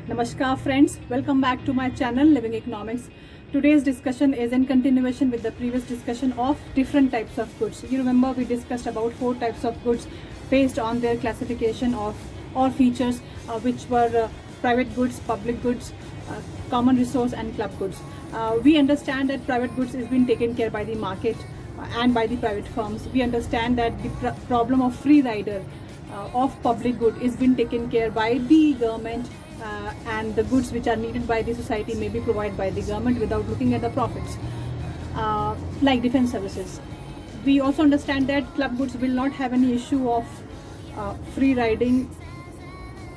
Namaskar friends, welcome back to my channel Living Economics. Today's discussion is in continuation with the previous discussion of different types of goods. You remember we discussed about 4 types of goods based on their classification of or features which were private goods, public goods, common resource and club goods. We understand that private goods is being taken care by the market and by the private firms. We understand that the problem of free rider of public good is being taken care by the government, and the goods which are needed by the society may be provided by the government without looking at the profits, like defense services. We also understand that club goods will not have any issue of free riding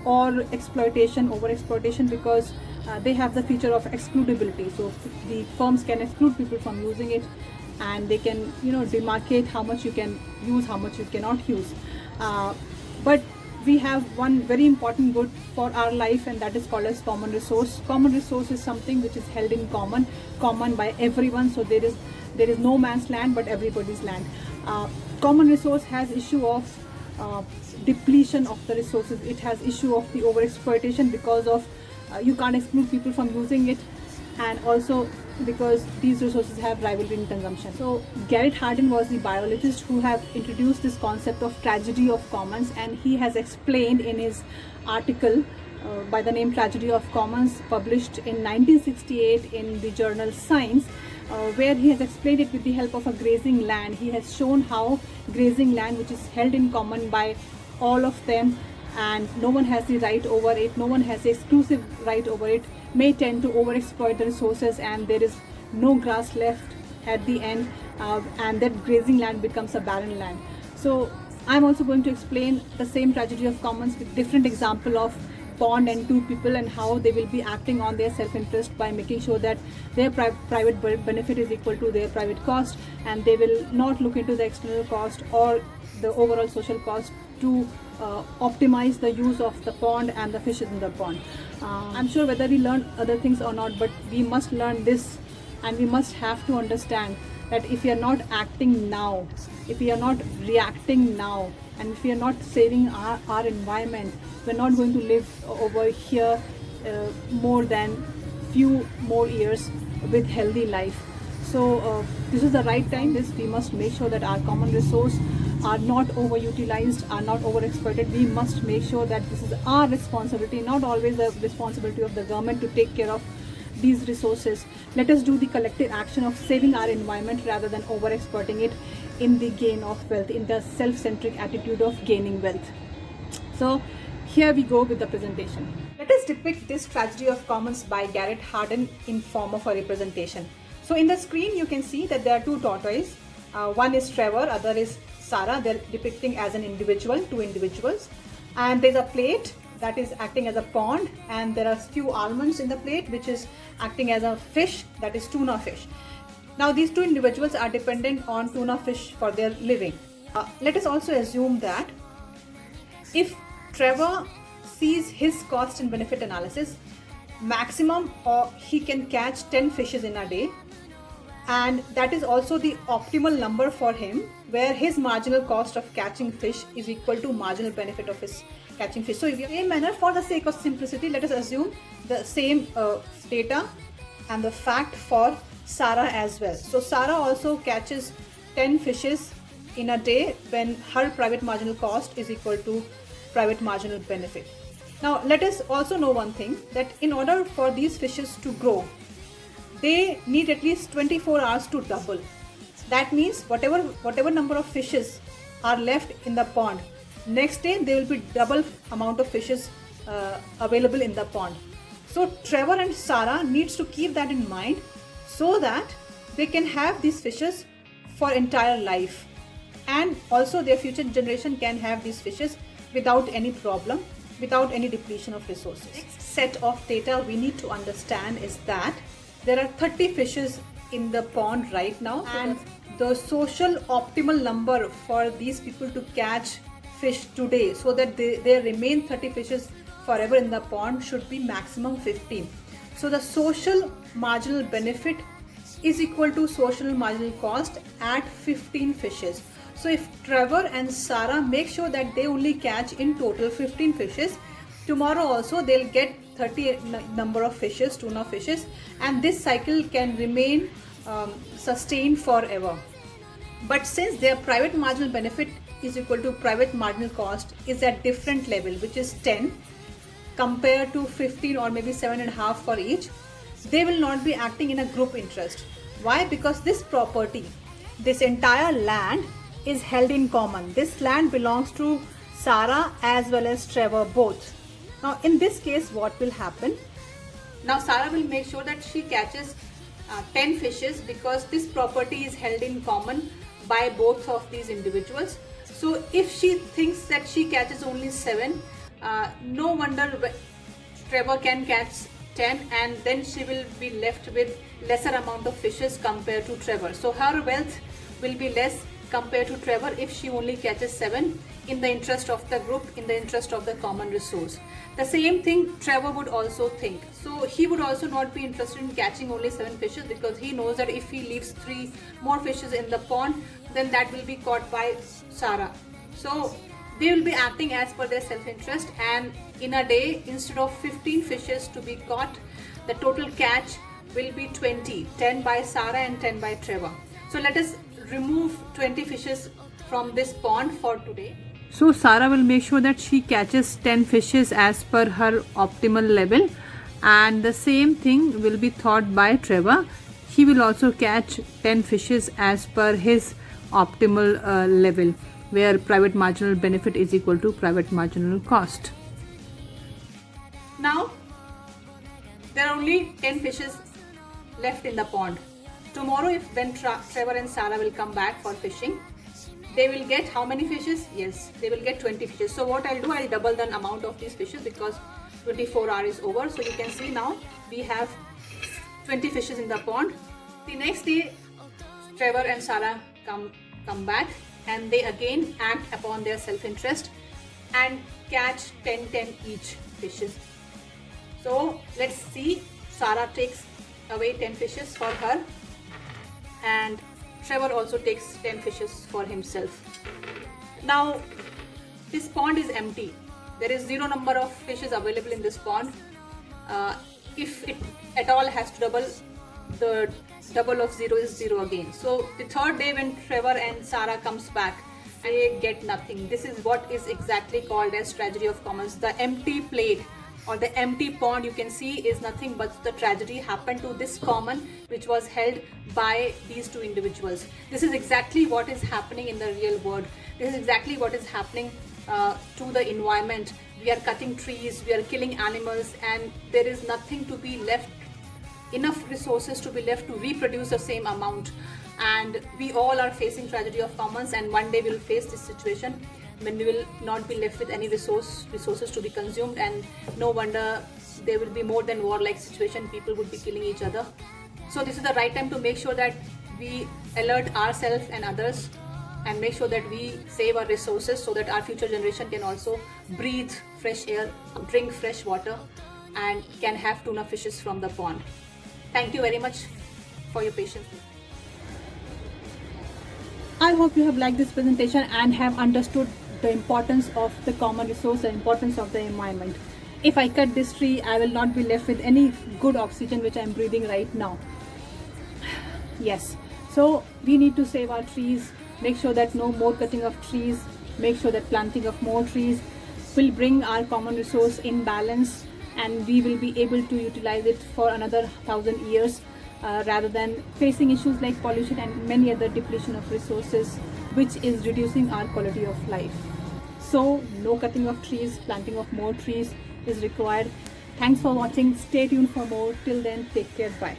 or exploitation, over exploitation, because they have the feature of excludability. So the firms can exclude people from using it, and they can demarcate how much you can use, how much you cannot use. But we have one very important good for our life, and that is called as common resource. Common resource is something which is held in common by everyone. So there is no man's land but everybody's land. Common resource has issue of depletion of the resources. It has issue of the over exploitation because of you can't exclude people from using it, and also because these resources have rivalry in consumption. So Garrett Hardin was the biologist who have introduced this concept of tragedy of commons, and he has explained in his article by the name Tragedy of Commons, published in 1968 in the journal Science, where he has explained it with the help of a grazing land. He has shown how grazing land, which is held in common by all of them and no one has the right over it, no one has the exclusive right over it, may tend to overexploit the resources, and there is no grass left at the end, and that grazing land becomes a barren land. So I'm also going to explain the same tragedy of commons with different example of pond and two people, and how they will be acting on their self-interest by making sure that their private benefit is equal to their private cost, and they will not look into the external cost or the overall social cost to optimize the use of the pond and the fishes in the pond. I'm sure whether we learn other things or not, but we must learn this, and we must have to understand that if we are not acting now, if we are not reacting now, and if we are not saving our environment, we're not going to live over here more than few more years with healthy life. So this is the right time. We must make sure that our common resource are not overutilized, are not overexploited. We must make sure that this is our responsibility, not always the responsibility of the government to take care of these resources. Let us do the collective action of saving our environment rather than overexploiting it in the gain of wealth, in the self-centric attitude of gaining wealth. So here we go with the presentation. Let us depict this tragedy of commons by Garrett Hardin in form of a representation. So in the screen you can see that there are two tortoises. One is Trevor, other is Sarah. They're depicting as an individual, two individuals, and there's a plate that is acting as a pond, and there are few almonds in the plate which is acting as a fish, that is tuna fish. Now these two individuals are dependent on tuna fish for their living. Let us also assume that if Trevor sees his cost and benefit analysis, maximum he can catch 10 fishes in a day, and that is also the optimal number for him, where his marginal cost of catching fish is equal to marginal benefit of his catching fish. So in the same manner, for the sake of simplicity, let us assume the same data and the fact for Sarah as well. So Sarah also catches 10 fishes in a day when her private marginal cost is equal to private marginal benefit. Now let us also know one thing, that in order for these fishes to grow, they need at least 24 hours to double. That means whatever number of fishes are left in the pond, next day there will be double amount of fishes available in the pond. So Trevor and Sarah needs to keep that in mind, so that they can have these fishes for entire life, and also their future generation can have these fishes without any problem, without any depletion of resources. Next set of data we need to understand is that there are 30 fishes in the pond right now, and the social optimal number for these people to catch fish today, so that there remain 30 fishes forever in the pond, should be maximum 15. So the social marginal benefit is equal to social marginal cost at 15 fishes. So if Trevor and Sarah make sure that they only catch in total 15 fishes, Tomorrow also they'll get 30 number of fishes, tuna fishes, and this cycle can remain sustained forever. But since their private marginal benefit is equal to private marginal cost is at different level, which is 10 compared to 15 or maybe 7.5 for each, they will not be acting in a group interest. Why? Because this property, this entire land is held in common. This land belongs to Sarah as well as Trevor both. Now in this case, what will happen? Now Sarah will make sure that she catches 10 fishes because this property is held in common by both of these individuals. So if she thinks that she catches only 7, no wonder Trevor can catch 10, and then she will be left with lesser amount of fishes compared to Trevor. So her wealth will be less compared to Trevor if she only catches 7 in the interest of the group, in the interest of the common resource. The same thing Trevor would also think. So he would also not be interested in catching only 7 fishes because he knows that if he leaves 3 more fishes in the pond, then that will be caught by Sarah. So they will be acting as per their self-interest, and in a day, instead of 15 fishes to be caught, the total catch will be 20, 10 by Sarah and 10 by Trevor. So let us remove 20 fishes from this pond for today. So Sarah will make sure that she catches 10 fishes as per her optimal level, and the same thing will be thought by Trevor. He will also catch 10 fishes as per his optimal level, where private marginal benefit is equal to private marginal cost. Now there are only 10 fishes left in the pond. Tomorrow, if when Trevor and Sarah will come back for fishing, they will get how many fishes? Yes, they will get 20 fishes. So what I'll do, I'll double the amount of these fishes because 24 hours is over. So you can see now we have 20 fishes in the pond. The next day, Trevor and Sarah come back, and they again act upon their self-interest and catch 10 each fishes. So let's see. Sarah takes away 10 fishes for her, and Trevor also takes 10 fishes for himself. Now this pond is empty. There is 0 number of fishes available in this pond. If it at all has to double, the double of 0 is 0 again. So the third day when Trevor and Sarah comes back, they get nothing. This is what is exactly called as tragedy of commons. The empty plate or the empty pond you can see is nothing but the tragedy happened to this common which was held by these two individuals. This is exactly what is happening in the real world. This is exactly what is happening to the environment. We are cutting trees, we are killing animals, and there is nothing to be left, enough resources to be left to reproduce the same amount. And we all are facing tragedy of commons, and one day we will face this situation when we will not be left with any resources to be consumed, and no wonder there will be more than war-like situation. People would be killing each other. So this is the right time to make sure that we alert ourselves and others and make sure that we save our resources so that our future generation can also breathe fresh air, drink fresh water, and can have tuna fishes from the pond. Thank you very much for your patience. I hope you have liked this presentation and have understood the importance of the common resource, the importance of the environment. If I cut this tree, I will not be left with any good oxygen which I am breathing right now. Yes, so we need to save our trees, make sure that no more cutting of trees, make sure that planting of more trees will bring our common resource in balance, and we will be able to utilize it for another 1,000 years rather than facing issues like pollution and many other depletion of resources, which is reducing our quality of life. So no cutting of trees, planting of more trees is required. Thanks for watching. Stay tuned for more. Till then, take care. Bye.